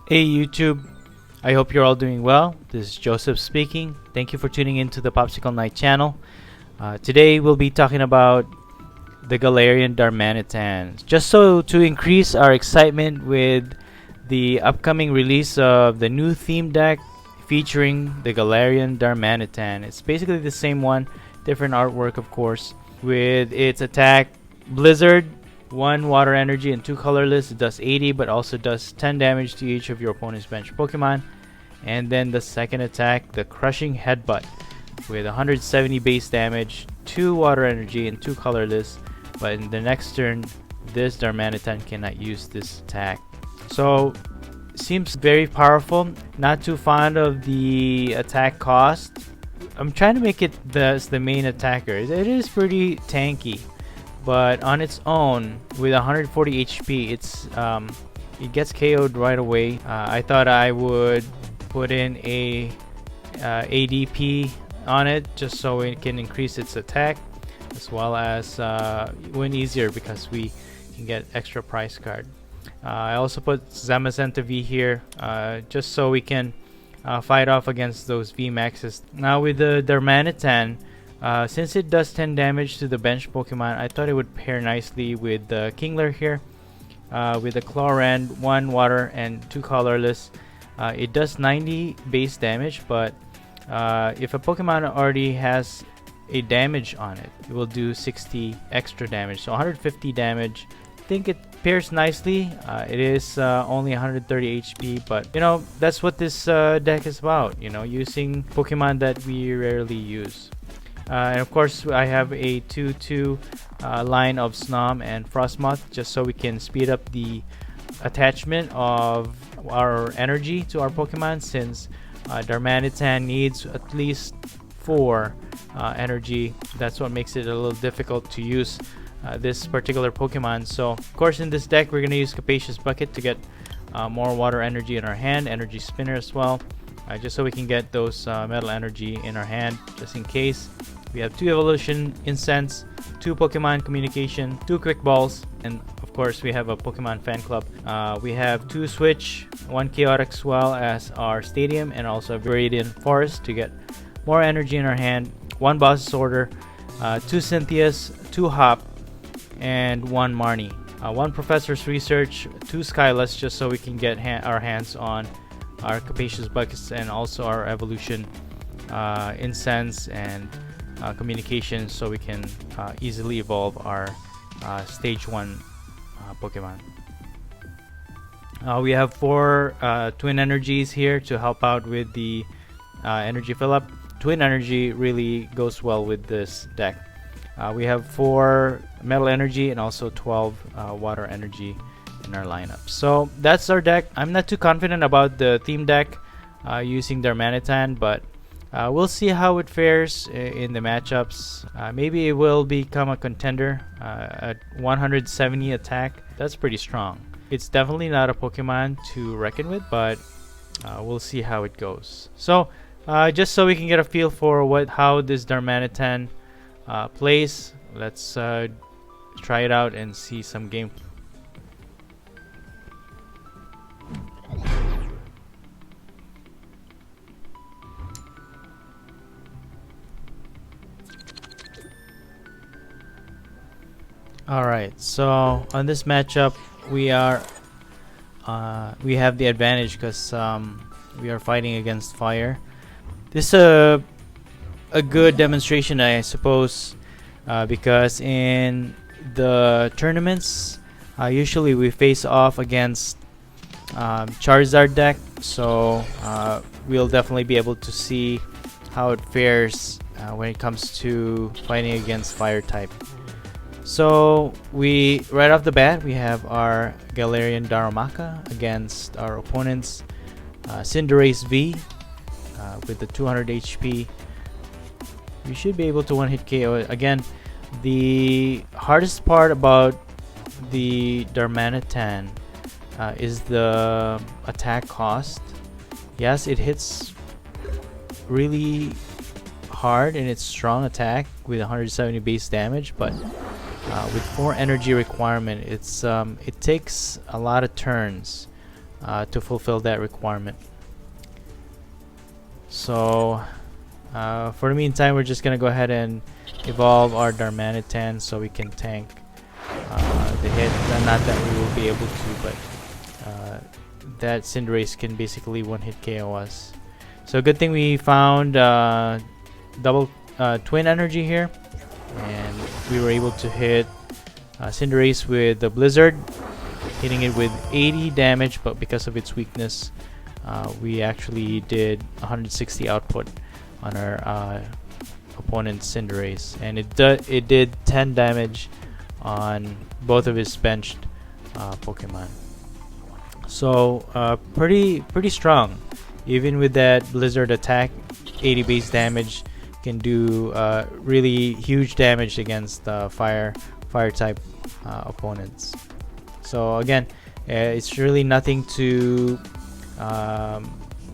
Hey YouTube, I hope you're all doing well. This is Joseph speaking. Thank you for tuning into the Popsicle Night channel. Today we'll be talking about the Galarian Darmanitan. Just so to increase our excitement with the upcoming release of the new theme deck featuring the Galarian Darmanitan. It's basically the same one, different artwork of course. With its attack, Blizzard, 1 water energy and 2 colorless. It does 80 but also does 10 damage to each of your opponent's bench Pokemon. And then the second attack, the Crushing Headbutt, with 170 base damage, 2 water energy and 2 colorless. But in the next turn, this Darmanitan cannot use this attack. So seems very powerful. Not too fond of the attack cost. I'm trying to make it the main attacker. It is pretty tanky, but on its own with 140 HP, it gets KO'd right away. I thought I would put in a ADP on it just so it can increase its attack as well as win easier because we can get extra prize card. I also put Zamazenta V here just so we can fight off against those VMAXs. Now with the Darmanitan, since it does 10 damage to the bench Pokemon, I thought it would pair nicely with the Kingler here. With the Chlorand, 1 water and 2 colorless. It does 90 base damage, but if a Pokemon already has a damage on it, it will do 60 extra damage, so 150 damage. I think it pairs nicely. It is only 130 HP, but you know, that's what this deck is about, you know, using Pokemon that we rarely use. And of course I have a 2-2 line of Snom and Frostmoth just so we can speed up the attachment of our energy to our Pokemon, since Darmanitan needs at least 4 energy. That's what makes it a little difficult to use this particular Pokemon. So of course in this deck we're going to use Capacious Bucket to get more water energy in our hand, Energy Spinner as well, just so we can get those metal energy in our hand just in case. We have 2 Evolution Incense, 2 Pokemon Communication, 2 Quick Balls, and of course we have a Pokemon Fan Club. We have 2 Switch, 1 Chaotic as well as our Stadium, and also a Viridian Forest to get more energy in our hand, 1 Boss's Order, 2 Cynthias, 2 Hop, and 1 Marnie. 1 Professor's Research, 2 Skyless just so we can get our hands on our Capacious Buckets and also our Evolution Incense and Communication, so we can easily evolve our Stage 1 Pokemon. We have 4 Twin Energies here to help out with the energy fill up. Twin Energy really goes well with this deck. We have 4 Metal Energy and also 12 Water Energy in our lineup. So that's our deck. I'm not too confident about the theme deck using Darmanitan, but we'll see how it fares in the matchups. Maybe it will become a contender at 170 attack. That's pretty strong. It's definitely not a Pokemon to reckon with, but we'll see how it goes. So just so we can get a feel for how this Darmanitan plays, let's try it out and see some game. Alright, so on this matchup we have the advantage because we are fighting against fire. This is a good demonstration, I suppose, because in the tournaments usually we face off against Charizard deck, so we'll definitely be able to see how it fares when it comes to fighting against fire type. So right off the bat we have our Galarian Darmanitan against our opponent's Cinderace V with the 200 HP. We should be able to one-hit KO it. Again, the hardest part about the Darmanitan is the attack cost. Yes, it hits really hard in its strong attack with 170 base damage, but with 4 energy requirement, it takes a lot of turns to fulfill that requirement. So for the meantime, we're just gonna go ahead and evolve our Darmanitan so we can tank the hit. Not that we will be able to, but that Cinderace can basically one-hit KO us. So good thing we found double twin energy here, and we were able to hit Cinderace with the Blizzard, hitting it with 80 damage, but because of its weakness, we actually did 160 output on our opponent's Cinderace, and it did 10 damage on both of his benched Pokemon. So pretty strong. Even with that Blizzard attack, 80 base damage can do really huge damage against fire type opponents. So again, it's really nothing to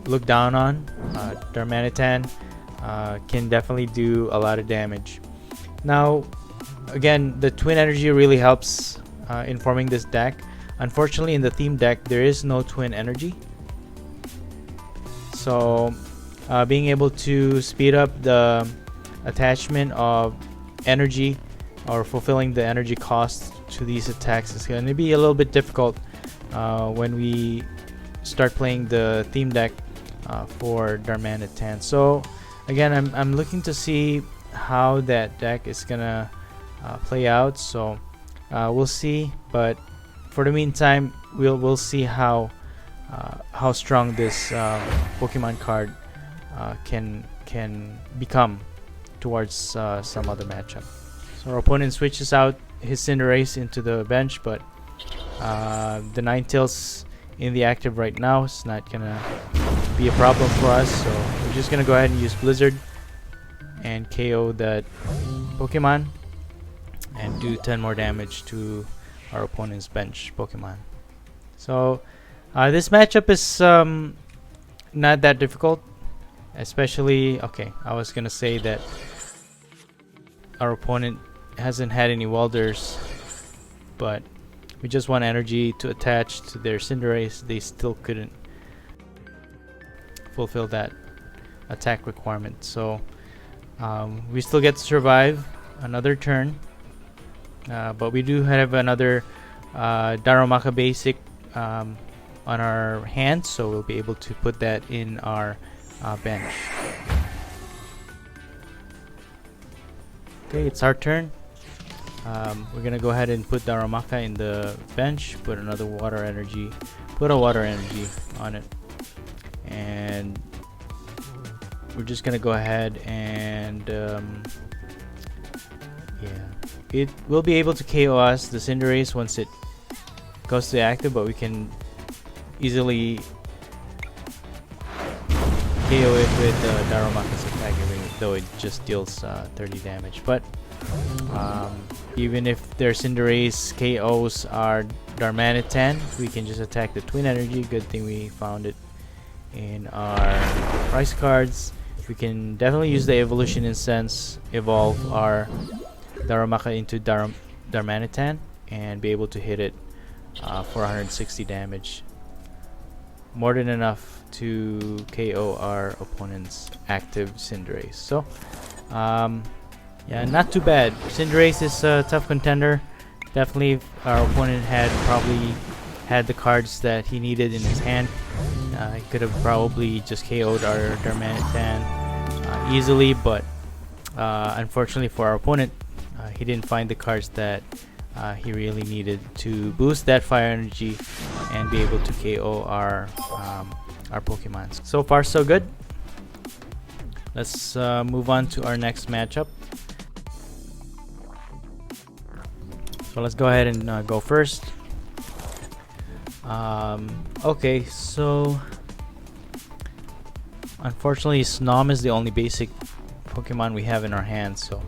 look down on. Darmanitan can definitely do a lot of damage. Now again, the twin energy really helps in forming this deck. Unfortunately, in the theme deck, there is no twin energy. So being able to speed up the attachment of energy or fulfilling the energy cost to these attacks is going to be a little bit difficult when we start playing the theme deck for Darmanitan. So again, I'm looking to see how that deck is gonna play out. So we'll see, but for the meantime, we'll see how strong this Pokemon card can become towards some other matchup. So our opponent switches out his Cinderace into the bench, but the Ninetales in the active right now is not gonna be a problem for us. So we're just gonna go ahead and use Blizzard and KO that Pokemon and do 10 more damage to our opponent's bench Pokemon. So this matchup is not that difficult, especially I was gonna say that our opponent hasn't had any welders, but we just want energy to attach to their Cinderace. They still couldn't fulfill that attack requirement, so we still get to survive another turn, but we do have another Darumaka basic on our hand, so we'll be able to put that in our bench. Okay, it's our turn. We're gonna go ahead and put Darumaka in the bench, put a water energy on it, and we're just gonna go ahead and it will be able to KO us, the Cinderace, once it goes to active, but we can easily KO it with Darumaka's attack, even though it just deals 30 damage. But even if their Cinderace KOs our Darmanitan, we can just attack the twin energy. Good thing we found it in our price cards. We can definitely use the evolution incense, evolve our Darumaka into Darmanitan, and be able to hit it for 160 damage. More than enough to KO our opponent's active Cinderace. So yeah, not too bad. Cinderace is a tough contender. Definitely, if our opponent had probably had the cards that he needed in his hand, he could have probably just KO'd our Darmanitan easily, but unfortunately for our opponent, he didn't find the cards that he really needed to boost that fire energy and be able to KO our Pokemon. So far, so good. Let's move on to our next matchup. So let's go ahead and go first. Okay, so unfortunately, Snom is the only basic Pokemon we have in our hands. So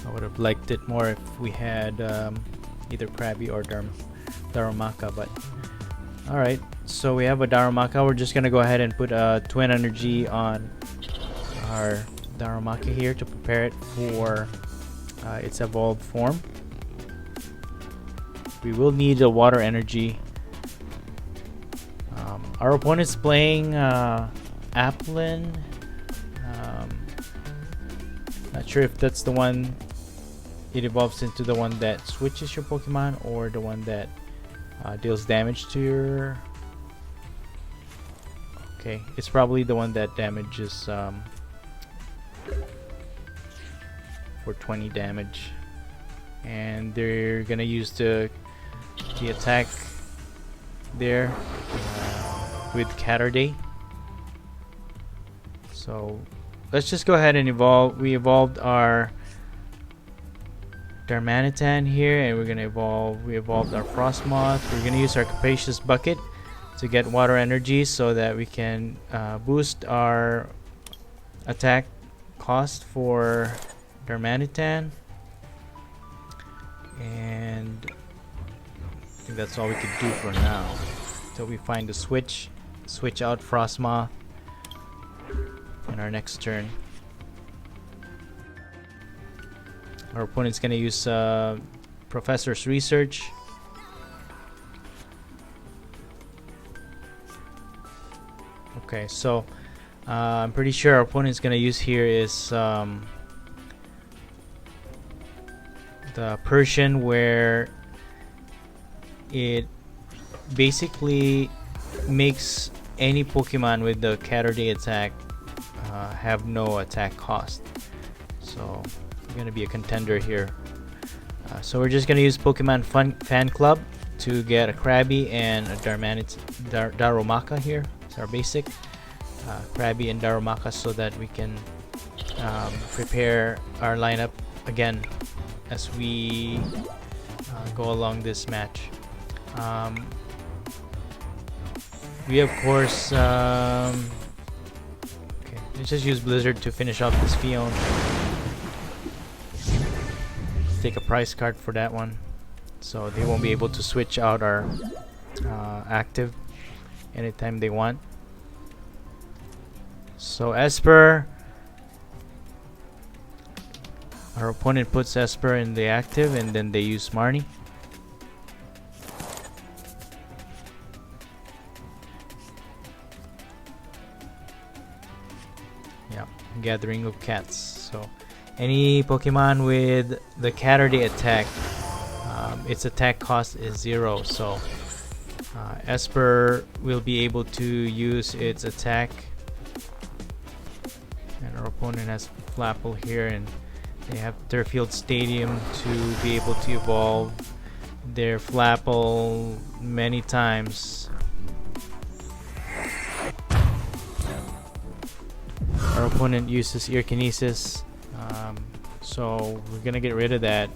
I would have liked it more if we had either Krabby or Darumaka, but alright. So we have a Darumaka. We're just gonna go ahead and put a twin energy on our Darumaka here to prepare it for its evolved form. we will need a water energy. Our opponent's playing Applin. Not sure if that's the one it evolves into, the one that switches your Pokemon, or the one that deals damage to your... Okay, it's probably the one that damages for 20 damage. And they're gonna use the attack there with Caterday. So let's just go ahead and evolve. We evolved our Darmanitan here, and we're gonna evolve. We evolved our Frostmoth. We're gonna use our Capacious Bucket to get water energy so that we can boost our attack cost for Darmanitan. And I think that's all we could do for now until we find the switch out Frostmoth in our next turn. Our opponent's gonna use Professor's Research. Okay, so I'm pretty sure our opponent's gonna use here is the Persian, where it basically makes any Pokemon with the Caterday attack have no attack cost. So we're gonna be a contender here. So we're just gonna use Pokemon Fan Club to get a Krabby and a Darumaka here. It's our basic Krabby and Darumaka, so that we can prepare our lineup again as we go along this match. We of course okay, let's just use Blizzard to finish off this Fion. Take a prize card for that one, so they won't be able to switch out our active anytime they want. So Esper, our opponent puts Esper in the active, and then they use Marnie. Yeah, Gathering of Cats. So any Pokemon with the Caterday attack, its attack cost is 0. So Esper will be able to use its attack. And our opponent has Flapple here, and they have Turffield Stadium to be able to evolve their Flapple many times. Our opponent uses Ear Kinesis, so we're gonna get rid of that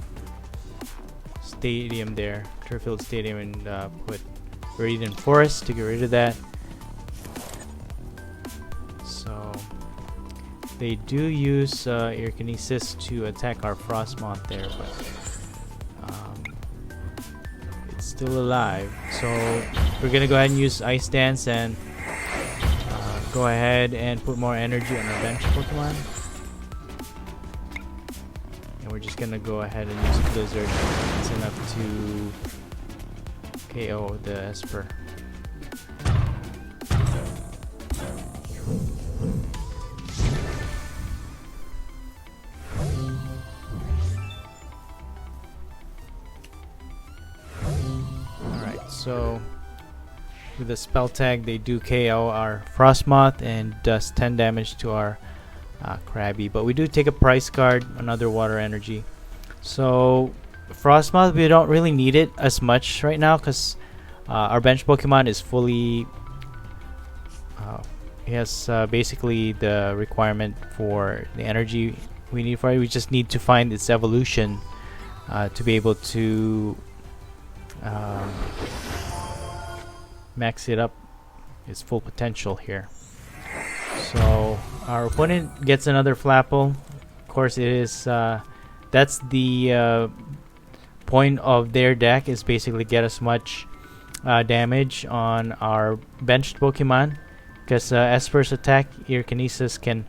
stadium there, Turffield Stadium, and put Viridian Forest to get rid of that. So they do use Ear Kinesis to attack our Frostmoth there, but it's still alive. So we're gonna go ahead and use Ice Dance and go ahead and put more energy on our bench Pokemon. And we're just gonna go ahead and use Blizzard. It's enough to KO the Esper. Alright, so with the spell tag, they do KO our Frostmoth and does 10 damage to our Krabby. But we do take a prize card, another water energy. So Frostmoth, we don't really need it as much right now because our bench Pokemon is fully... it has basically the requirement for the energy we need for it. We just need to find its evolution to be able to max it up its full potential here. So our opponent gets another Flapple. Of course, it is that's the point of their deck, is basically get as much damage on our benched Pokemon, because Esper's attack, Ear Kinesis, can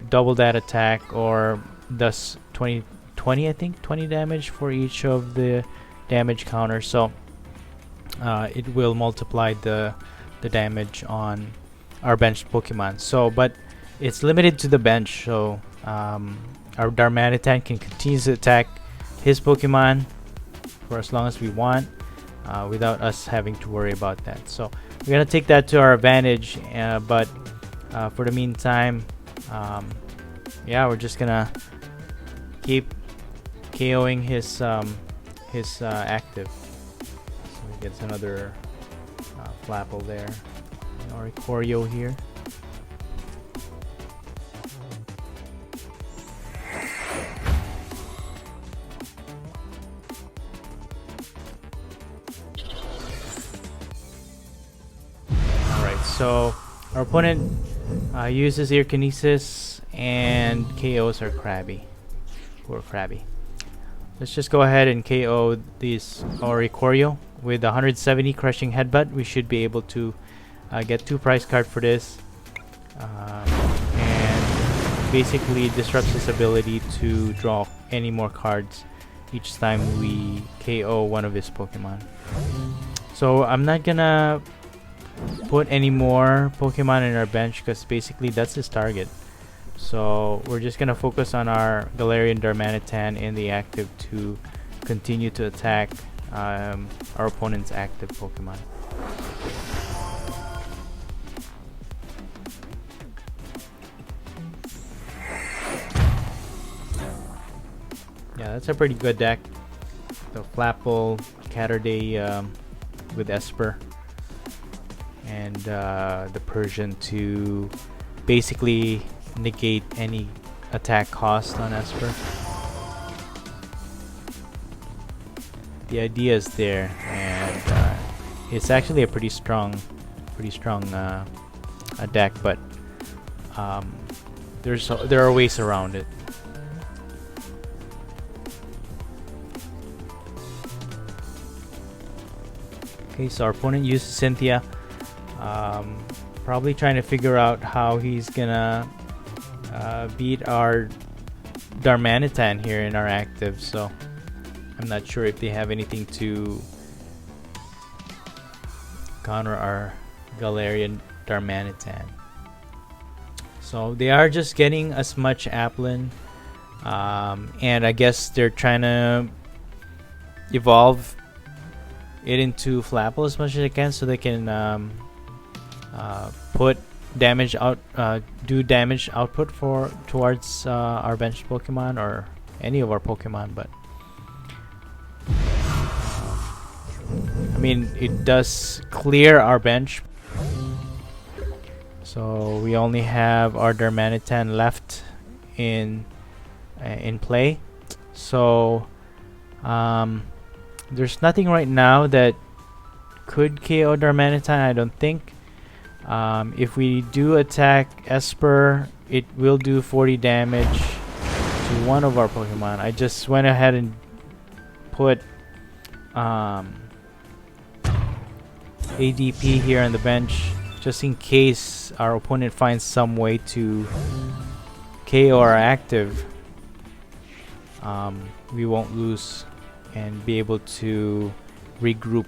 double that attack, or does 20 I think 20 damage for each of the damage counter, so it will multiply the damage on our benched Pokemon. So, but it's limited to the bench, so our Darmanitan can continue to attack his Pokemon for as long as we want without us having to worry about that. So we're gonna take that to our advantage, but for the meantime, yeah, we're just gonna keep KOing his active. So he gets another Flapple there, or a Choreo here. So our opponent uses Ear Kinesis and KOs our Krabby. Poor Krabby. Let's just go ahead and KO this Oricorio with 170 crushing Headbutt. We should be able to get 2 prize card for this, and basically disrupts his ability to draw any more cards each time we KO one of his Pokemon. So I'm not gonna put any more Pokemon in our bench because basically that's his target. So we're just gonna focus on our Galarian Darmanitan in the active to continue to attack our opponent's active Pokemon. Yeah, that's a pretty good deck. The Flapple, Catterday with Esper, and the Persian to basically negate any attack cost on Esper. The idea is there, and it's actually a pretty strong deck, but there are ways around it. Okay, so our opponent uses Cynthia. Probably trying to figure out how he's gonna beat our Darmanitan here in our active, so I'm not sure if they have anything to counter our Galarian Darmanitan. So they are just getting as much Applin, and I guess they're trying to evolve it into Flapple as much as they can, so they can put damage out, do damage output towards our bench Pokemon or any of our Pokemon. But I mean, it does clear our bench, so we only have our Darmanitan left in play. So there's nothing right now that could KO Darmanitan, I don't think. If we do attack Esper, it will do 40 damage to one of our Pokemon. I just went ahead and put ADP here on the bench, just in case our opponent finds some way to KO our active. We won't lose and be able to regroup.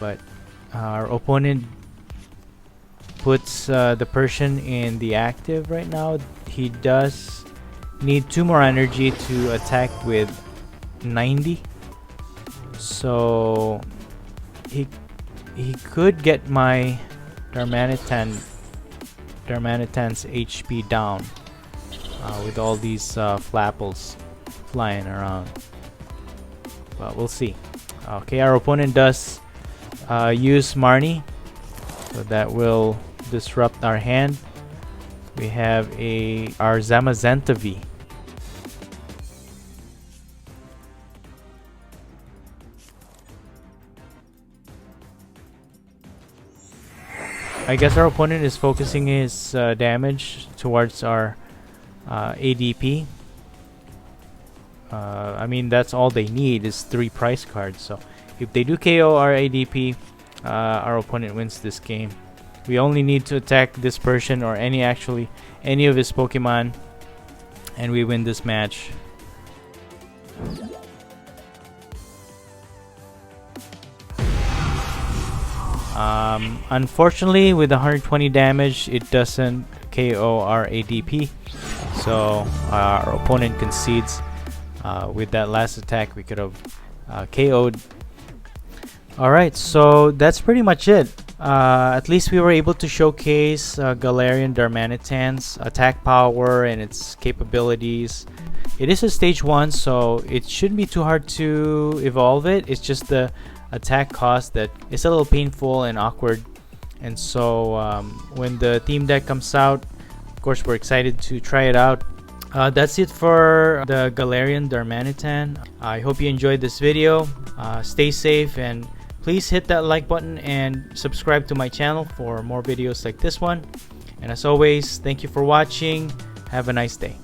But our opponent puts the Persian in the active right now. He does need 2 more energy to attack with 90, so he could get my Darmanitan's HP down with all these Flapples flying around. But we'll see. Okay, our opponent does use Marnie, so that will disrupt our hand. We have our Zamazenta V. I guess our opponent is focusing his damage towards our ADP. I mean, that's all they need is 3 prize cards. So if they do KO our ADP, our opponent wins this game. We only need to attack this Persian or any of his Pokemon, and we win this match. Unfortunately, with 120 damage, it doesn't KO our ADP, so our opponent concedes. With that last attack, we could have KO'd. Alright, so that's pretty much it. At least we were able to showcase Galarian Darmanitan's attack power and its capabilities. It is a stage 1, so it shouldn't be too hard to evolve it. It's just the attack cost that is a little painful and awkward. And so when the team deck comes out, of course we're excited to try it out. That's it for the Galarian Darmanitan. I hope you enjoyed this video. Stay safe, and please hit that like button and subscribe to my channel for more videos like this one. And as always, thank you for watching. Have a nice day.